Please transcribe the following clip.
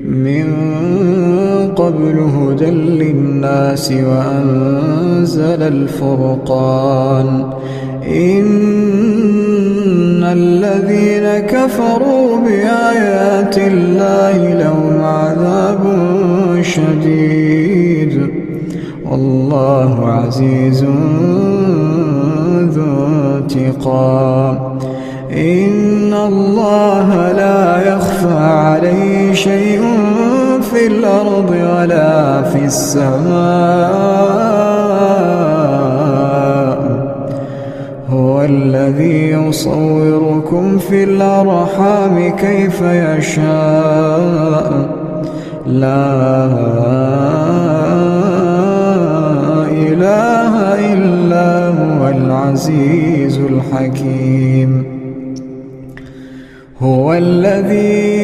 من قبل هدى للناس وأنزل الفرقان إن الذين كفروا بآيات الله لهم عذاب شديد والله عزيز ذو انتقام إن الله لا يخفى عليه شيء في الأرض ولا في السماء هو الذي يصوركم في الأرحام كيف يشاء لا إله إلا هو العزيز الحكيم هو الذي